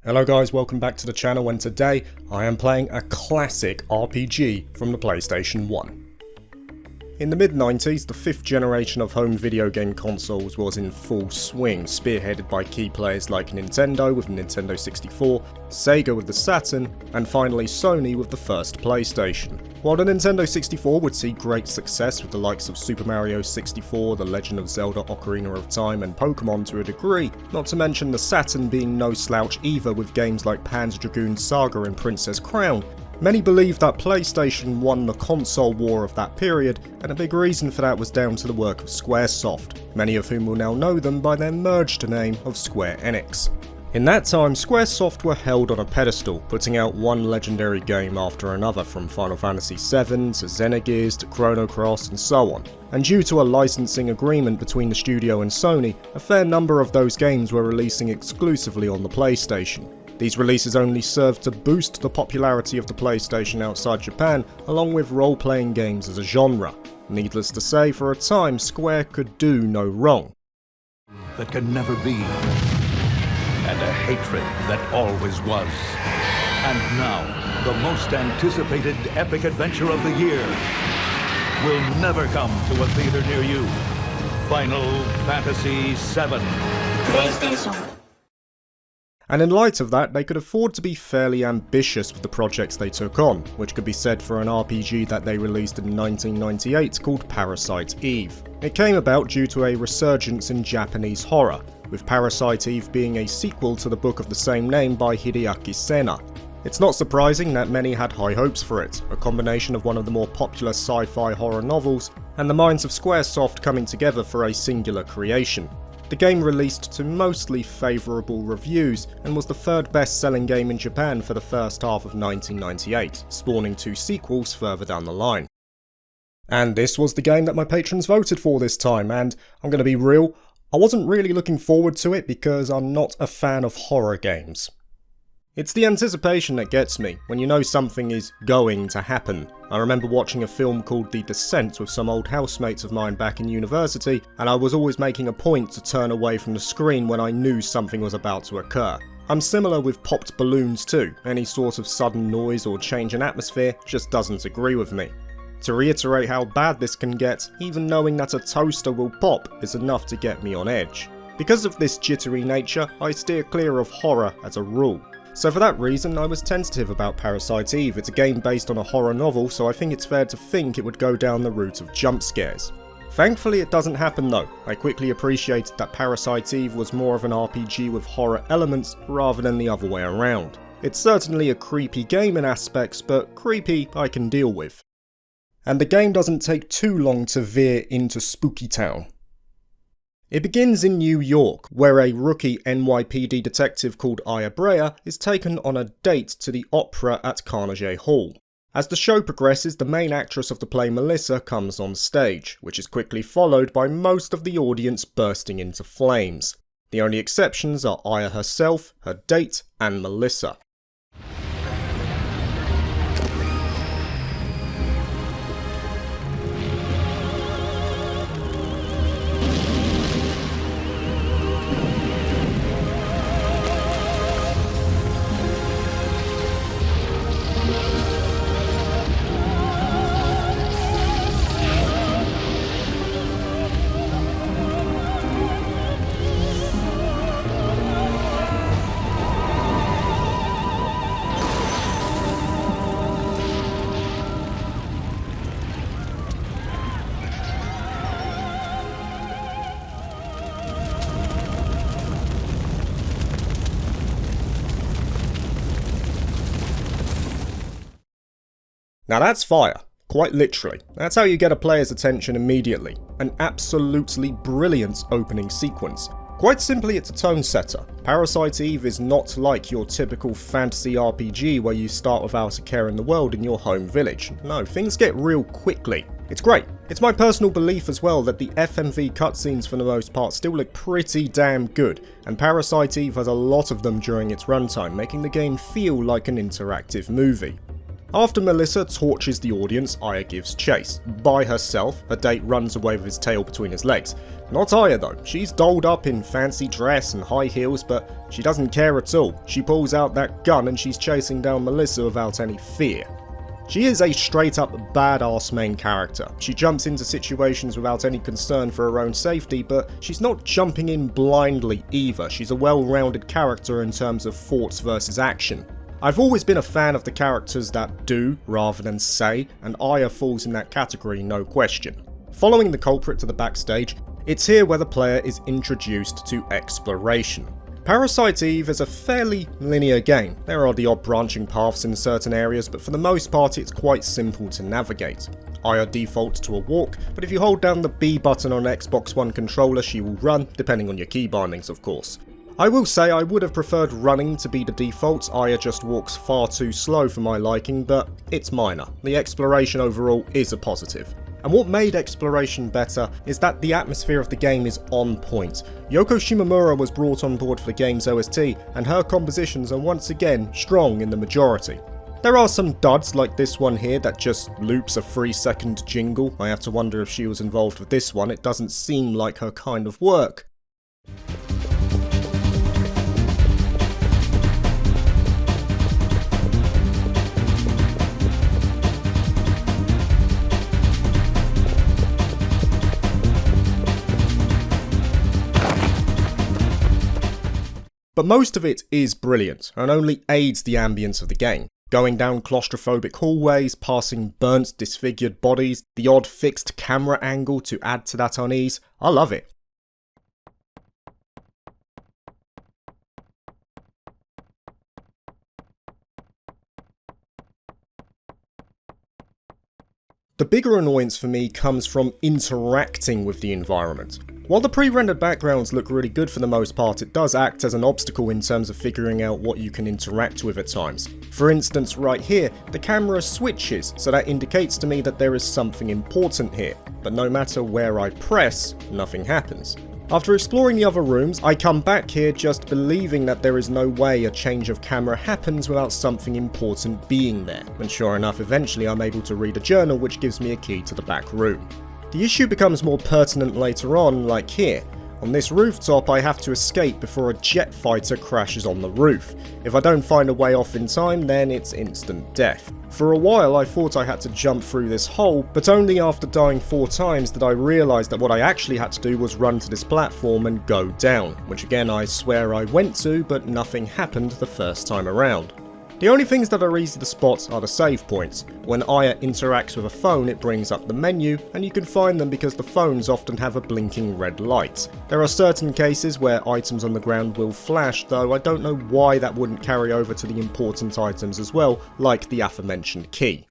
Hello guys, welcome back to the channel, and today I am playing a classic RPG from the PlayStation 1. In the mid-90s, the 5th generation of home video game consoles was in full swing, spearheaded by key players like Nintendo with the Nintendo 64, Sega with the Saturn, and finally Sony with the first PlayStation. While the Nintendo 64 would see great success with the likes of Super Mario 64, The Legend of Zelda Ocarina of Time, and Pokemon to a degree, not to mention the Saturn being no slouch either with games like Panzer Dragoon Saga and Princess Crown, many believe that PlayStation won the console war of that period, and a big reason for that was down to the work of Squaresoft, many of whom will now know them by their merged name of Square Enix. In that time, Squaresoft were held on a pedestal, putting out one legendary game after another, from Final Fantasy VII to Xenogears to Chrono Cross and so on. And due to a licensing agreement between the studio and Sony, a fair number of those games were releasing exclusively on the PlayStation. These releases only served to boost the popularity of the PlayStation outside Japan, along with role-playing games as a genre. Needless to say, for a time, Square could do no wrong. That can never be, and a hatred that always was. And now, the most anticipated epic adventure of the year will never come to a theater near you. Final Fantasy VII. PlayStation. And in light of that, they could afford to be fairly ambitious with the projects they took on, which could be said for an RPG that they released in 1998 called Parasite Eve. It came about due to a resurgence in Japanese horror, with Parasite Eve being a sequel to the book of the same name by Hideaki Senna. It's not surprising that many had high hopes for it, a combination of one of the more popular sci-fi horror novels, and the minds of Squaresoft coming together for a singular creation. The game released to mostly favourable reviews, and was the third best-selling game in Japan for the first half of 1998, spawning 2 sequels further down the line. And this was the game that my patrons voted for this time, and I'm going to be real, I wasn't really looking forward to it because I'm not a fan of horror games. It's the anticipation that gets me, when you know something is going to happen. I remember watching a film called The Descent with some old housemates of mine back in university, and I was always making a point to turn away from the screen when I knew something was about to occur. I'm similar with popped balloons too, any sort of sudden noise or change in atmosphere just doesn't agree with me. To reiterate how bad this can get, even knowing that a toaster will pop is enough to get me on edge. Because of this jittery nature, I steer clear of horror as a rule. So for that reason, I was tentative about Parasite Eve. It's a game based on a horror novel, so I think it's fair to think it would go down the route of jump scares. Thankfully it doesn't happen though. I quickly appreciated that Parasite Eve was more of an RPG with horror elements rather than the other way around. It's certainly a creepy game in aspects, but creepy I can deal with. And the game doesn't take too long to veer into Spooky Town. It begins in New York, where a rookie NYPD detective called Aya Brea is taken on a date to the opera at Carnegie Hall. As the show progresses, the main actress of the play, Melissa, comes on stage, which is quickly followed by most of the audience bursting into flames. The only exceptions are Aya herself, her date, and Melissa. Now that's fire, quite literally. That's how you get a player's attention immediately. An absolutely brilliant opening sequence. Quite simply, it's a tone setter. Parasite Eve is not like your typical fantasy RPG where you start without a care in the world in your home village. No, things get real quickly. It's great. It's my personal belief as well that the FMV cutscenes for the most part still look pretty damn good, and Parasite Eve has a lot of them during its runtime, making the game feel like an interactive movie. After Melissa torches the audience, Aya gives chase. By herself, her date runs away with his tail between his legs. Not Aya though, she's dolled up in fancy dress and high heels, but she doesn't care at all. She pulls out that gun and she's chasing down Melissa without any fear. She is a straight up badass main character. She jumps into situations without any concern for her own safety, but she's not jumping in blindly either. She's a well-rounded character in terms of thoughts versus action. I've always been a fan of the characters that do rather than say, and Aya falls in that category, no question. Following the culprit to the backstage, it's here where the player is introduced to exploration. Parasite Eve is a fairly linear game. There are the odd branching paths in certain areas, but for the most part it's quite simple to navigate. Aya defaults to a walk, but if you hold down the B button on an Xbox One controller she will run, depending on your key bindings of course. I will say I would have preferred running to be the default. Aya just walks far too slow for my liking, but it's minor. The exploration overall is a positive. And what made exploration better is that the atmosphere of the game is on point. Yoko Shimomura was brought on board for the game's OST, and her compositions are once again strong in the majority. There are some duds like this one here that just loops a 3-second jingle. I have to wonder if she was involved with this one, it doesn't seem like her kind of work. But most of it is brilliant, and only aids the ambience of the game. Going down claustrophobic hallways, passing burnt, disfigured bodies, the odd fixed camera angle to add to that unease, I love it. The bigger annoyance for me comes from interacting with the environment. While the pre-rendered backgrounds look really good for the most part, it does act as an obstacle in terms of figuring out what you can interact with at times. For instance, right here, the camera switches, so that indicates to me that there is something important here, but no matter where I press, nothing happens. After exploring the other rooms, I come back here just believing that there is no way a change of camera happens without something important being there, and sure enough, eventually I'm able to read a journal which gives me a key to the back room. The issue becomes more pertinent later on, like here. On this rooftop I have to escape before a jet fighter crashes on the roof. If I don't find a way off in time, then it's instant death. For a while I thought I had to jump through this hole, but only after dying 4 times did I realise that what I actually had to do was run to this platform and go down, which again I swear I went to, but nothing happened the first time around. The only things that are easy to spot are the save points. When Aya interacts with a phone it brings up the menu, and you can find them because the phones often have a blinking red light. There are certain cases where items on the ground will flash, though I don't know why that wouldn't carry over to the important items as well, like the aforementioned key.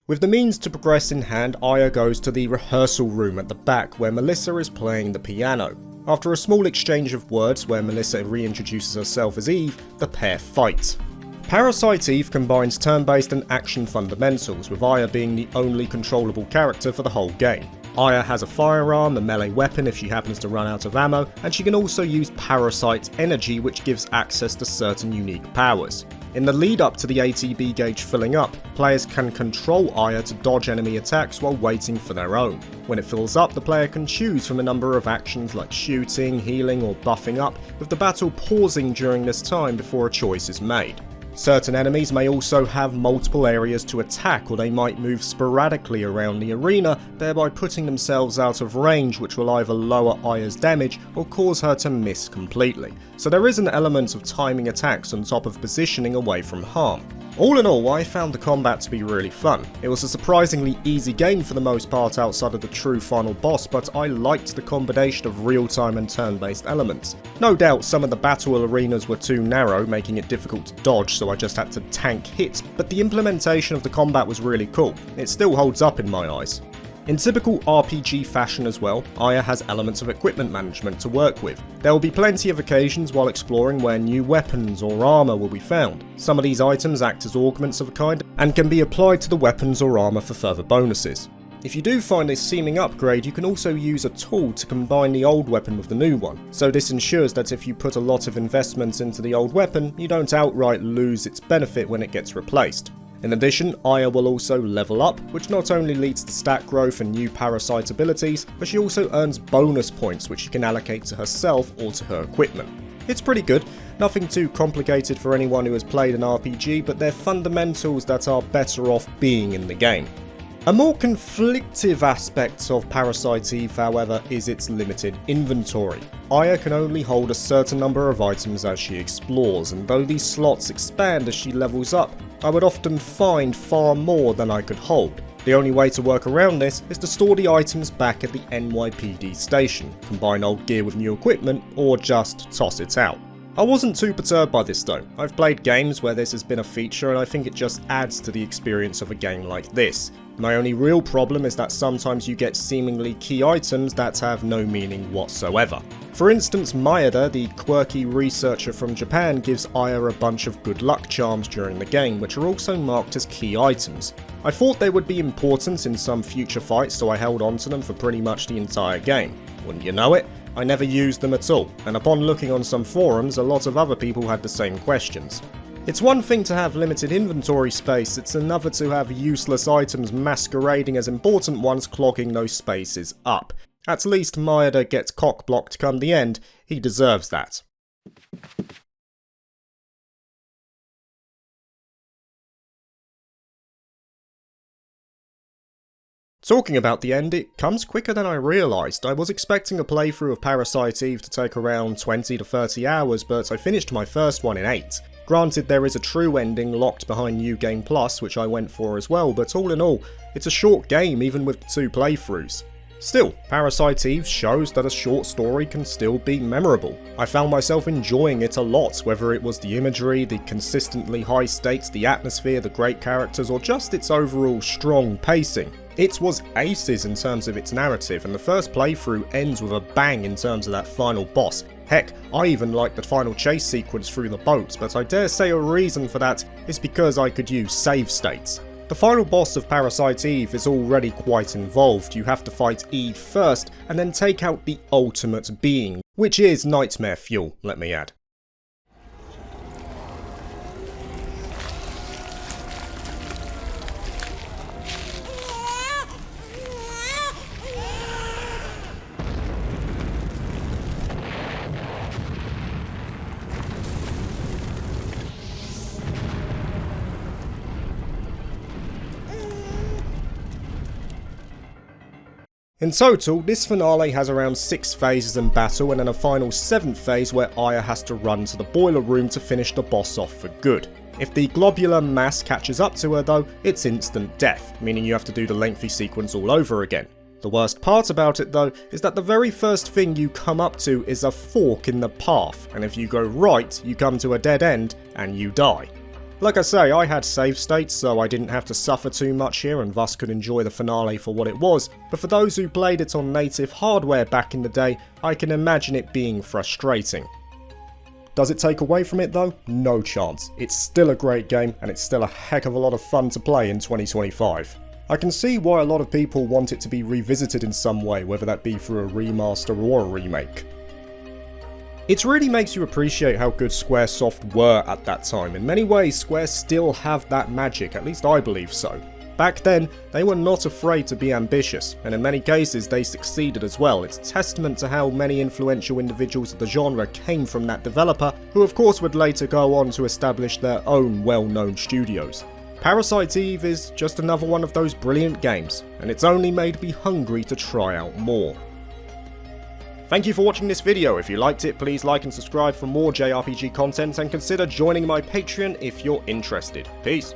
With the means to progress in hand, Aya goes to the rehearsal room at the back where Melissa is playing the piano. After a small exchange of words where Melissa reintroduces herself as Eve, the pair fight. Parasite Eve combines turn-based and action fundamentals, with Aya being the only controllable character for the whole game. Aya has a firearm, a melee weapon if she happens to run out of ammo, and she can also use Parasite Energy, which gives access to certain unique powers. In the lead up to the ATB gauge filling up, players can control Aya to dodge enemy attacks while waiting for their own. When it fills up, the player can choose from a number of actions like shooting, healing or buffing up, with the battle pausing during this time before a choice is made. Certain enemies may also have multiple areas to attack, or they might move sporadically around the arena, thereby putting themselves out of range, which will either lower Aya's damage or cause her to miss completely. So there is an element of timing attacks on top of positioning away from harm. All in all, I found the combat to be really fun. It was a surprisingly easy game for the most part outside of the true final boss, but I liked the combination of real-time and turn-based elements. No doubt some of the battle arenas were too narrow, making it difficult to dodge, so I just had to tank hits, but the implementation of the combat was really cool. It still holds up in my eyes. In typical RPG fashion as well, Aya has elements of equipment management to work with. There will be plenty of occasions while exploring where new weapons or armour will be found. Some of these items act as augments of a kind and can be applied to the weapons or armour for further bonuses. If you do find a seeming upgrade, you can also use a tool to combine the old weapon with the new one, so this ensures that if you put a lot of investment into the old weapon, you don't outright lose its benefit when it gets replaced. In addition, Aya will also level up, which not only leads to stat growth and new parasite abilities, but she also earns bonus points which she can allocate to herself or to her equipment. It's pretty good, nothing too complicated for anyone who has played an RPG, but they're fundamentals that are better off being in the game. A more conflictive aspect of Parasite Eve, however, is its limited inventory. Aya can only hold a certain number of items as she explores, and though these slots expand as she levels up, I would often find far more than I could hold. The only way to work around this is to store the items back at the NYPD station, combine old gear with new equipment, or just toss it out. I wasn't too perturbed by this though. I've played games where this has been a feature and I think it just adds to the experience of a game like this. My only real problem is that sometimes you get seemingly key items that have no meaning whatsoever. For instance, Maeda, the quirky researcher from Japan, gives Aya a bunch of good luck charms during the game, which are also marked as key items. I thought they would be important in some future fights, so I held on to them for pretty much the entire game. Wouldn't you know it? I never used them at all, and upon looking on some forums, a lot of other people had the same questions. It's one thing to have limited inventory space, it's another to have useless items masquerading as important ones clogging those spaces up. At least Maeda gets cock-blocked come the end, he deserves that. Talking about the end, it comes quicker than I realised. I was expecting a playthrough of Parasite Eve to take around 20 to 30 hours, but I finished my first one in 8. Granted, there is a true ending locked behind New Game Plus, which I went for as well, but all in all, it's a short game even with 2 playthroughs. Still, Parasite Eve shows that a short story can still be memorable. I found myself enjoying it a lot, whether it was the imagery, the consistently high stakes, the atmosphere, the great characters, or just its overall strong pacing. It was aces in terms of its narrative, and the first playthrough ends with a bang in terms of that final boss. Heck, I even liked the final chase sequence through the boats, but I dare say a reason for that is because I could use save states. The final boss of Parasite Eve is already quite involved. You have to fight Eve first, and then take out the ultimate being, which is nightmare fuel, let me add. In total, this finale has around 6 phases in battle and then a final 7th phase where Aya has to run to the boiler room to finish the boss off for good. If the globular mass catches up to her though, it's instant death, meaning you have to do the lengthy sequence all over again. The worst part about it though is that the very first thing you come up to is a fork in the path, and if you go right, you come to a dead end and you die. Like I say, I had save states, so I didn't have to suffer too much here and thus could enjoy the finale for what it was, but for those who played it on native hardware back in the day, I can imagine it being frustrating. Does it take away from it though? No chance. It's still a great game, and it's still a heck of a lot of fun to play in 2025. I can see why a lot of people want it to be revisited in some way, whether that be through a remaster or a remake. It really makes you appreciate how good Squaresoft were at that time. In many ways, Square still have that magic, at least I believe so. Back then, they were not afraid to be ambitious, and in many cases they succeeded as well. It's testament to how many influential individuals of the genre came from that developer, who of course would later go on to establish their own well-known studios. Parasite Eve is just another one of those brilliant games, and it's only made me hungry to try out more. Thank you for watching this video. If you liked it, please like and subscribe for more JRPG content, and consider joining my Patreon if you're interested. Peace.